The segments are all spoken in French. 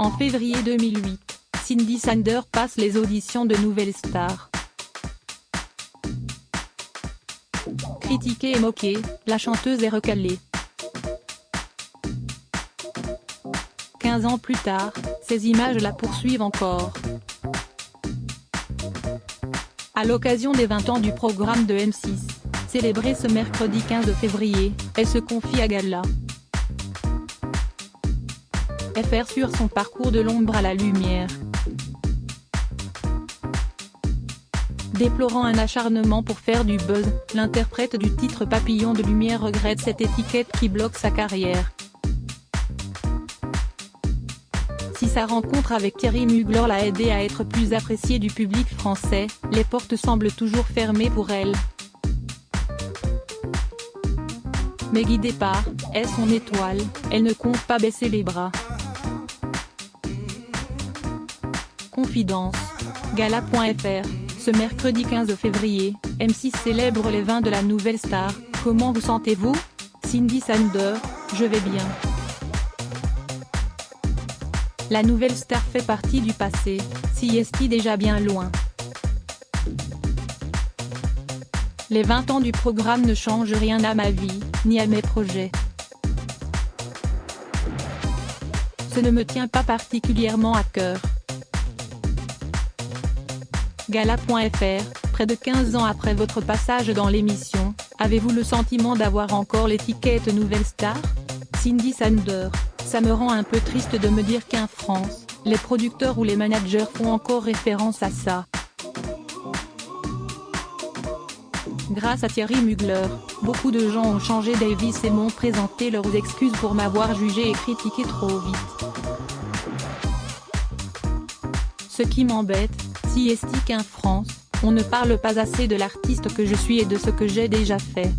En février 2008, Cindy Sander passe les auditions de Nouvelle Star. Critiquée et moquée, la chanteuse est recalée. 15 ans plus tard, ces images la poursuivent encore. À l'occasion des 20 ans du programme de M6, célébré ce mercredi 15 février, elle se confie à Gala. FR sur son parcours de l'ombre à la lumière. Déplorant un acharnement pour faire du buzz, l'interprète du titre Papillon de lumière regrette cette étiquette qui bloque sa carrière. Si sa rencontre avec Thierry Mugler l'a aidée à être plus appréciée du public français, les portes semblent toujours fermées pour elle. Mais guidée par « est son étoile », elle ne compte pas baisser les bras. Confidence. Gala.fr. Ce mercredi 15 février, M6 célèbre les 20 de la Nouvelle Star. Comment vous sentez-vous? Cindy Sander: je vais bien. La Nouvelle Star fait partie du passé, si est déjà bien loin. Les 20 ans du programme ne changent rien à ma vie, ni à mes projets. Ce ne me tient pas particulièrement à cœur. Gala.fr. Près de 15 ans après votre passage dans l'émission, avez-vous le sentiment d'avoir encore l'étiquette Nouvelle Star? Cindy Sander: ça me rend un peu triste de me dire qu'en France, les producteurs ou les managers font encore référence à ça. Grâce à Thierry Mugler, beaucoup de gens ont changé d'avis et m'ont présenté leurs excuses pour m'avoir jugé et critiqué trop vite. Ce qui m'embête, si est qu'en France, on ne parle pas assez de l'artiste que je suis et de ce que j'ai déjà fait.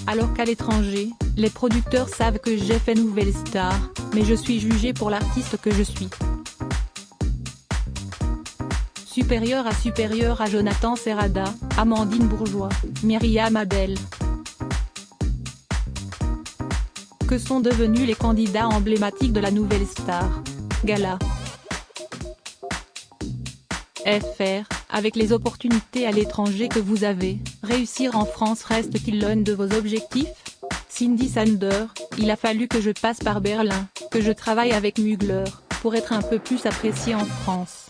Alors qu'à l'étranger, les producteurs savent que j'ai fait Nouvelle Star, mais je suis jugée pour l'artiste que je suis. Supérieur à Jonathan Serrada, Amandine Bourgeois, Myriam Abel. Que sont devenus les candidats emblématiques de la Nouvelle Star? Gala. FR. Avec les opportunités à l'étranger que vous avez, réussir en France reste-t-il l'un de vos objectifs? Cindy Sander: il a fallu que je passe par Berlin, que je travaille avec Mugler, pour être un peu plus appréciée en France.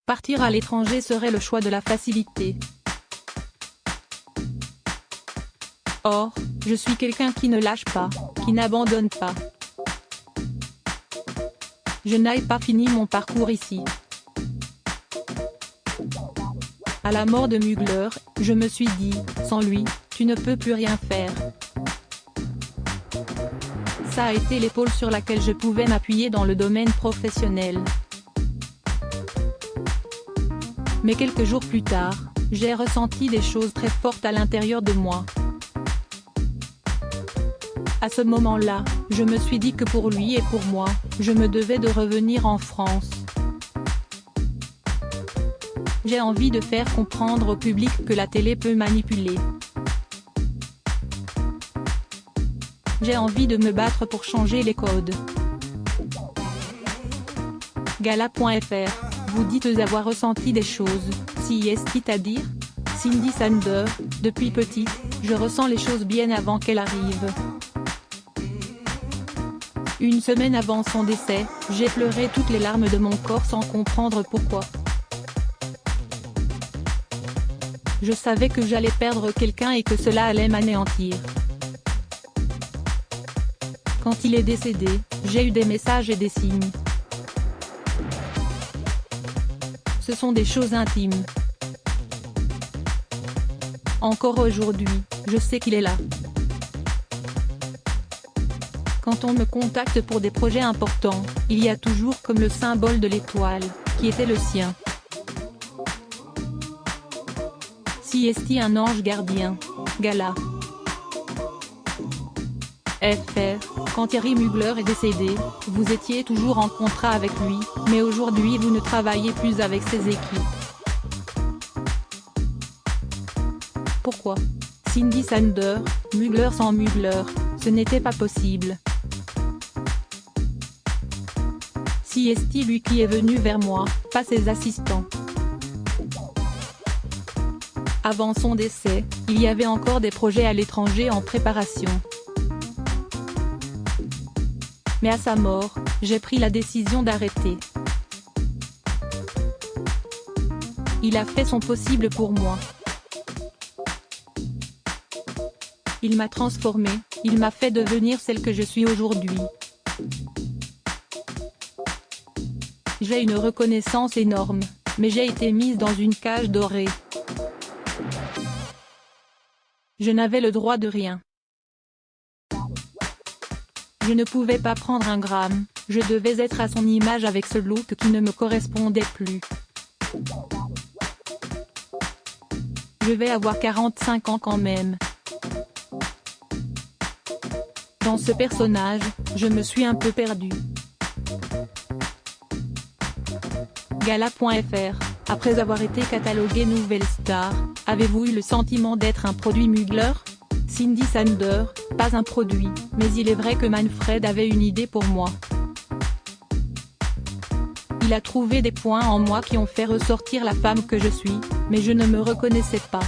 Partir à l'étranger serait le choix de la facilité. Or, je suis quelqu'un qui ne lâche pas, qui n'abandonne pas. Je n'ai pas fini mon parcours ici. À la mort de Mugler, je me suis dit, sans lui, tu ne peux plus rien faire. Ça a été l'épaule sur laquelle je pouvais m'appuyer dans le domaine professionnel. Mais quelques jours plus tard, j'ai ressenti des choses très fortes à l'intérieur de moi. À ce moment-là, je me suis dit que pour lui et pour moi, je me devais de revenir en France. J'ai envie de faire comprendre au public que la télé peut manipuler. J'ai envie de me battre pour changer les codes. Gala.fr. Vous dites avoir ressenti des choses, si est-ce à dire? Cindy Sander: depuis petite, je ressens les choses bien avant qu'elles arrivent. Une semaine avant son décès, j'ai pleuré toutes les larmes de mon corps sans comprendre pourquoi. Je savais que j'allais perdre quelqu'un et que cela allait m'anéantir. Quand il est décédé, j'ai eu des messages et des signes. Ce sont des choses intimes. Encore aujourd'hui, je sais qu'il est là. Quand on me contacte pour des projets importants, il y a toujours comme le symbole de l'étoile, qui était le sien. Si est un ange gardien? Gala. FR. Quand Thierry Mugler est décédé, vous étiez toujours en contrat avec lui, mais aujourd'hui vous ne travaillez plus avec ses équipes. Pourquoi? Cindy Sander: Mugler sans Mugler, Ce n'était pas possible. C'est lui qui est venu vers moi, pas ses assistants. Avant son décès, il y avait encore des projets à l'étranger en préparation. Mais à sa mort, j'ai pris la décision d'arrêter. Il a fait son possible pour moi. Il m'a transformée, il m'a fait devenir celle que je suis aujourd'hui. J'ai une reconnaissance énorme, mais j'ai été mise dans une cage dorée. Je n'avais le droit de rien. Je ne pouvais pas prendre un gramme, je devais être à son image avec ce look qui ne me correspondait plus. Je vais avoir 45 ans quand même. Dans ce personnage, je me suis un peu perdue. Gala.fr, après avoir été catalogué nouvelle star, avez-vous eu le sentiment d'être un produit Mugler? Cindy Sander, pas un produit, mais il est vrai que Manfred avait une idée pour moi. Il a trouvé des points en moi qui ont fait ressortir la femme que je suis, mais je ne me reconnaissais pas.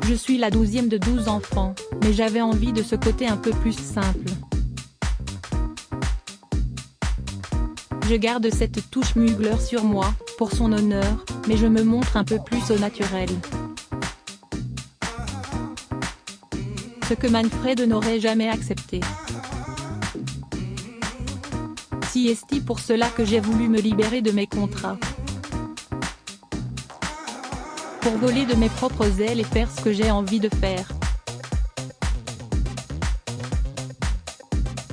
Je suis la 12e de 12 enfants, mais j'avais envie de ce côté un peu plus simple. Je garde cette touche Mugler sur moi, pour son honneur, mais je me montre un peu plus au naturel. Ce que Manfred n'aurait jamais accepté. C'est pour cela que j'ai voulu me libérer de mes contrats. Pour voler de mes propres ailes et faire ce que j'ai envie de faire.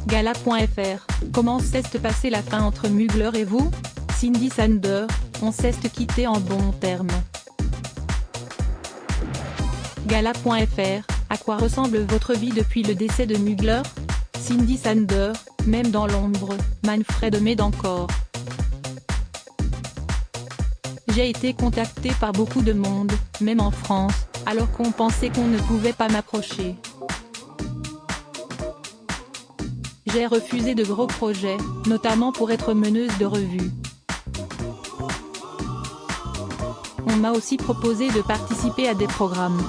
Gala.fr, comment s'est passée la fin entre Mugler et vous? Cindy Sander, on s'est quitté en bons termes. Gala.fr, à quoi ressemble votre vie depuis le décès de Mugler? Cindy Sander, même dans l'ombre, Manfred m'aide encore. J'ai été contactée par beaucoup de monde, même en France, alors qu'on pensait qu'on ne pouvait pas m'approcher. J'ai refusé de gros projets, notamment pour être meneuse de revue. On m'a aussi proposé de participer à des programmes.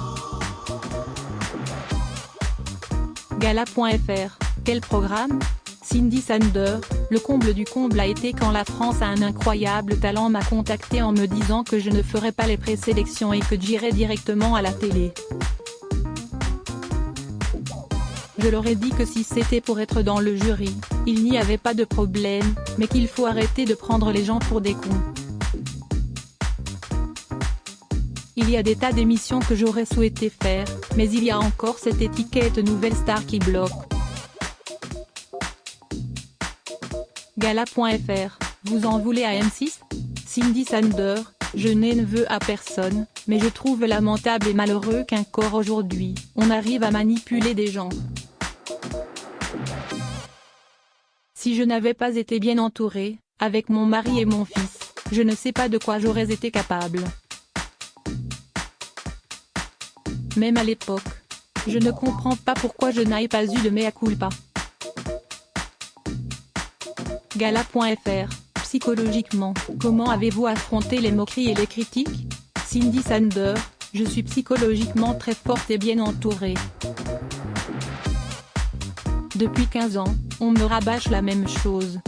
Gala.fr, quel programme? Cindy Sander, le comble du comble a été quand la France a un incroyable talent m'a contacté en me disant que je ne ferais pas les présélections et que j'irais directement à la télé. Je leur ai dit que si c'était pour être dans le jury, il n'y avait pas de problème, mais qu'il faut arrêter de prendre les gens pour des cons. Il y a des tas d'émissions que j'aurais souhaité faire, mais il y a encore cette étiquette nouvelle star qui bloque. Gala.fr, vous en voulez à M6? Cindy Sander, je n'en veux à personne, mais je trouve lamentable et malheureux qu'encore aujourd'hui, on arrive à manipuler des gens. Si je n'avais pas été bien entourée, avec mon mari et mon fils, je ne sais pas de quoi j'aurais été capable. Même à l'époque, je ne comprends pas pourquoi je n'ai pas eu de mea culpa. Gala.fr, psychologiquement, comment avez-vous affronté les moqueries et les critiques? Cindy Sander, je suis psychologiquement très forte et bien entourée. Depuis 15 ans, on me rabâche la même chose.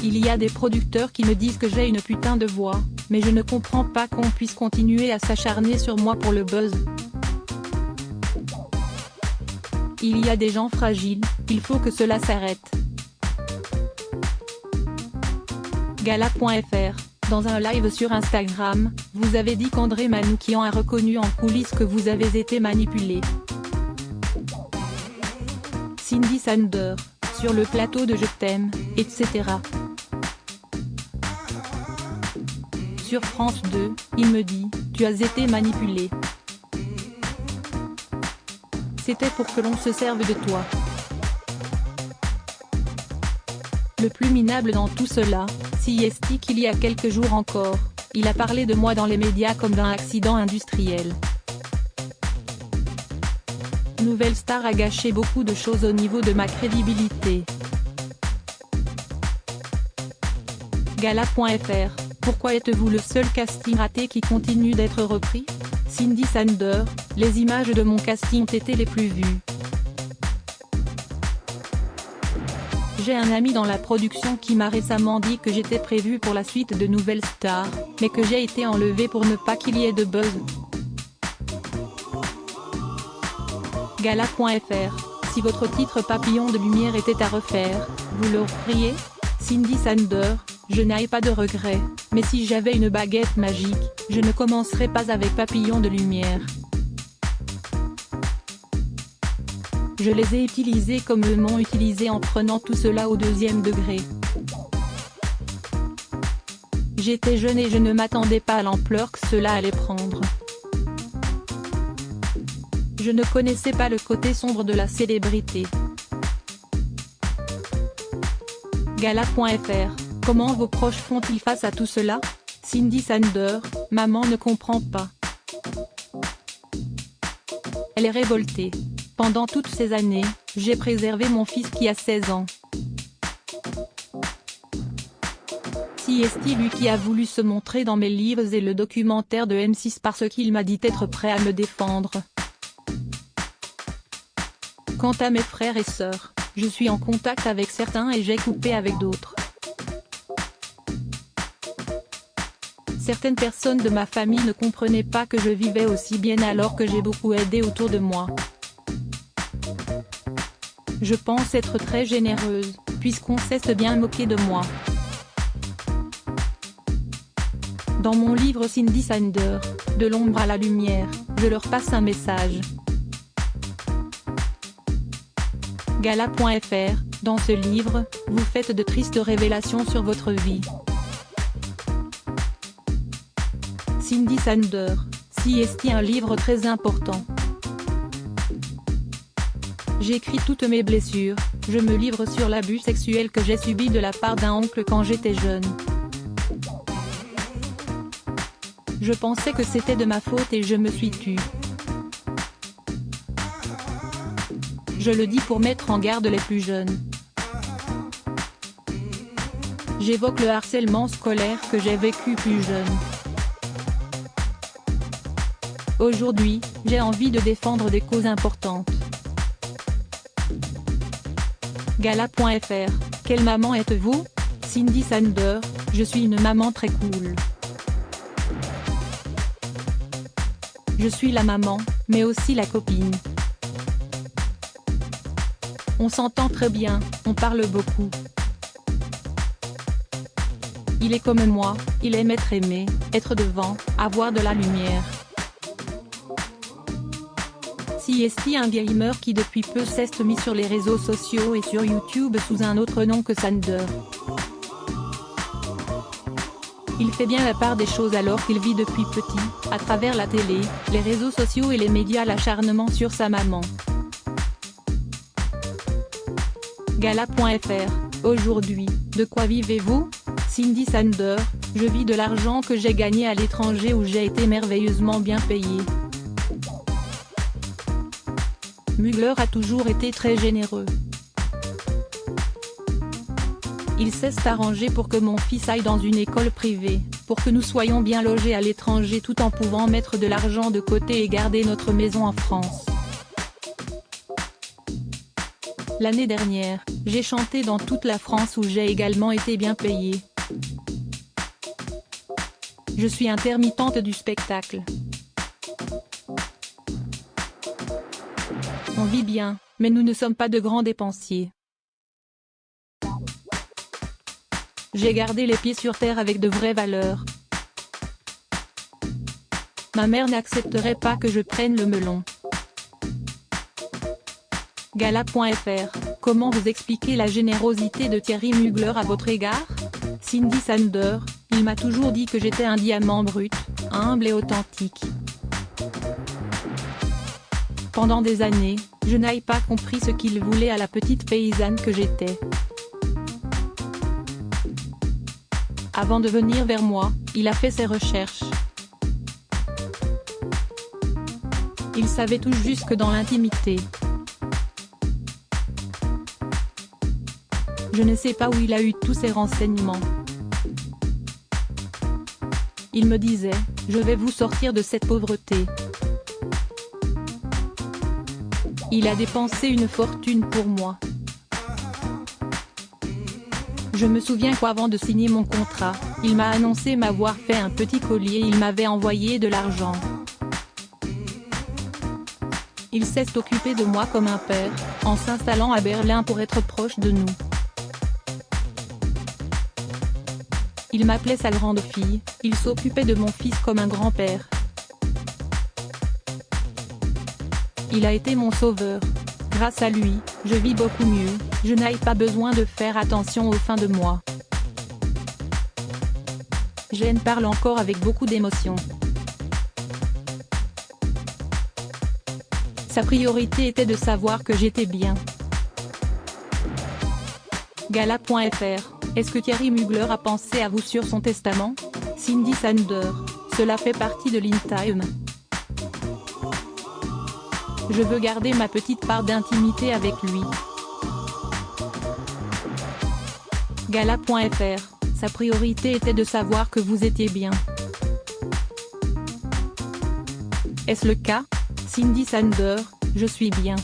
Il y a des producteurs qui me disent que j'ai une putain de voix, mais je ne comprends pas qu'on puisse continuer à s'acharner sur moi pour le buzz. Il y a des gens fragiles, il faut que cela s'arrête. Gala.fr, dans un live sur Instagram, vous avez dit qu'André Manoukian a reconnu en coulisses que vous avez été manipulé. Cindy Sander, sur le plateau de Je t'aime, etc. Sur France 2, il me dit, tu as été manipulé. C'était pour que l'on se serve de toi. Le plus minable dans tout cela, c'est qu'il y a quelques jours encore, il a parlé de moi dans les médias comme d'un accident industriel. Nouvelle Star a gâché beaucoup de choses au niveau de ma crédibilité. Gala.fr, pourquoi êtes-vous le seul casting raté qui continue d'être repris? Cindy Sander, les images de mon casting ont été les plus vues. J'ai un ami dans la production qui m'a récemment dit que j'étais prévue pour la suite de Nouvelle Star, mais que j'ai été enlevée pour ne pas qu'il y ait de buzz. Gala.fr, si votre titre Papillon de lumière était à refaire, vous le referiez? Cindy Sander, je n'ai pas de regrets, mais si j'avais une baguette magique, je ne commencerais pas avec Papillon de lumière. Je les ai utilisés comme eux m'ont utilisé en prenant tout cela au deuxième degré. J'étais jeune et je ne m'attendais pas à l'ampleur que cela allait prendre. Je ne connaissais pas le côté sombre de la célébrité. Gala.fr, comment vos proches font-ils face à tout cela? Cindy Sander, maman ne comprend pas. Elle est révoltée. Pendant toutes ces années, j'ai préservé mon fils qui a 16 ans. Si est-il lui qui a voulu se montrer dans mes livres et le documentaire de M6 parce qu'il m'a dit être prêt à me défendre. Quant à mes frères et sœurs, je suis en contact avec certains et j'ai coupé avec d'autres. Certaines personnes de ma famille ne comprenaient pas que je vivais aussi bien alors que j'ai beaucoup aidé autour de moi. Je pense être très généreuse, puisqu'on s'est bien moqué de moi. Dans mon livre Cindy Sander, de l'ombre à la lumière, je leur passe un message. Gala.fr, dans ce livre, vous faites de tristes révélations sur votre vie. Cindy Sander, si est un livre très important. J'écris toutes mes blessures, je me livre sur l'abus sexuel que j'ai subi de la part d'un oncle quand j'étais jeune. Je pensais que c'était de ma faute et je me suis tue. Je le dis pour mettre en garde les plus jeunes. J'évoque le harcèlement scolaire que j'ai vécu plus jeune. Aujourd'hui, j'ai envie de défendre des causes importantes. Gala.fr, quelle maman êtes-vous? Cindy Sander, je suis une maman très cool. Je suis la maman, mais aussi la copine. On s'entend très bien, on parle beaucoup. Il est comme moi, il aime être aimé, être devant, avoir de la lumière. Si est un gamer qui depuis peu s'est mis sur les réseaux sociaux et sur YouTube sous un autre nom que Sander. Il fait bien la part des choses alors qu'il vit depuis petit, à travers la télé, les réseaux sociaux et les médias l'acharnement sur sa maman. Gala.fr, aujourd'hui, de quoi vivez-vous? Cindy Sander, je vis de l'argent que j'ai gagné à l'étranger où j'ai été merveilleusement bien payée. Mugler a toujours été très généreux. Il s'est arrangé pour que mon fils aille dans une école privée, pour que nous soyons bien logés à l'étranger tout en pouvant mettre de l'argent de côté et garder notre maison en France. L'année dernière, j'ai chanté dans toute la France où j'ai également été bien payée. Je suis intermittente du spectacle. On vit bien, mais nous ne sommes pas de grands dépensiers. J'ai gardé les pieds sur terre avec de vraies valeurs. Ma mère n'accepterait pas que je prenne le melon. Gala.fr, comment vous expliquez la générosité de Thierry Mugler à votre égard? Cindy Sander, il m'a toujours dit que j'étais un diamant brut, humble et authentique. Pendant des années, je n'ai pas compris ce qu'il voulait à la petite paysanne que j'étais. Avant de venir vers moi, il a fait ses recherches. Il savait tout jusque dans l'intimité. Je ne sais pas où il a eu tous ces renseignements. Il me disait, je vais vous sortir de cette pauvreté. Il a dépensé une fortune pour moi. Je me souviens qu'avant de signer mon contrat, il m'a annoncé m'avoir fait un petit collier et il m'avait envoyé de l'argent. Il s'est occupé de moi comme un père, en s'installant à Berlin pour être proche de nous. Il m'appelait sa grande fille, il s'occupait de mon fils comme un grand-père. Il a été mon sauveur. Grâce à lui, je vis beaucoup mieux, je n'ai pas besoin de faire attention aux fins de mois. J'en parle encore avec beaucoup d'émotion. Sa priorité était de savoir que j'étais bien. Gala.fr, est-ce que Thierry Mugler a pensé à vous sur son testament? Cindy Sander, cela fait partie de l'InTime. Je veux garder ma petite part d'intimité avec lui. Gala.fr, sa priorité était de savoir que vous étiez bien. Est-ce le cas? Cindy Sander, je suis bien.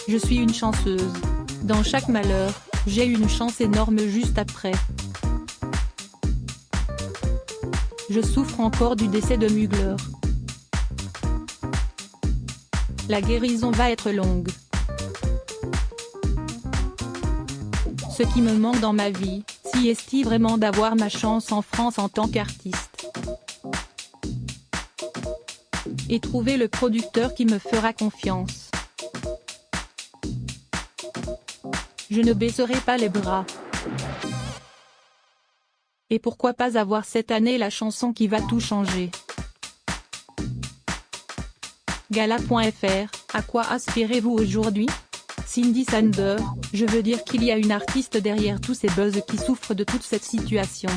Je suis une chanceuse. Dans chaque malheur, j'ai une chance énorme juste après. Je souffre encore du décès de Mugler. La guérison va être longue. Ce qui me manque dans ma vie, si est vraiment d'avoir ma chance en France en tant qu'artiste. Et trouver le producteur qui me fera confiance. Je ne baisserai pas les bras. Et pourquoi pas avoir cette année la chanson qui va tout changer. Gala.fr, à quoi aspirez-vous aujourd'hui? Cindy Sander, je veux dire qu'il y a une artiste derrière tous ces buzz qui souffre de toute cette situation.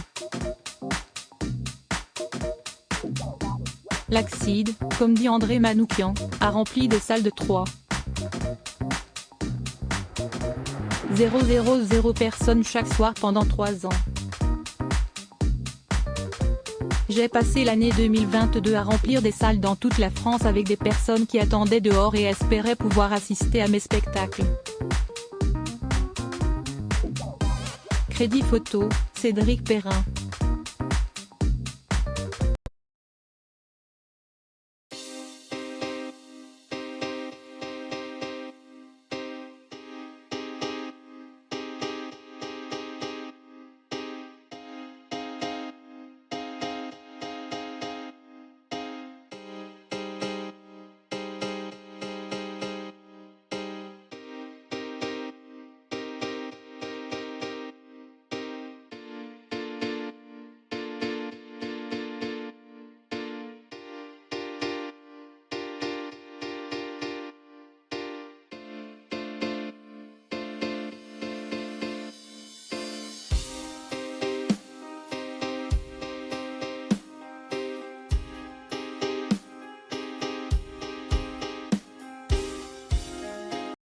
L'Axide, comme dit André Manoukian, a rempli des salles de 3,000 personnes chaque soir pendant 3 ans. J'ai passé l'année 2022 à remplir des salles dans toute la France avec des personnes qui attendaient dehors et espéraient pouvoir assister à mes spectacles. Crédit photo, Cédric Perrin.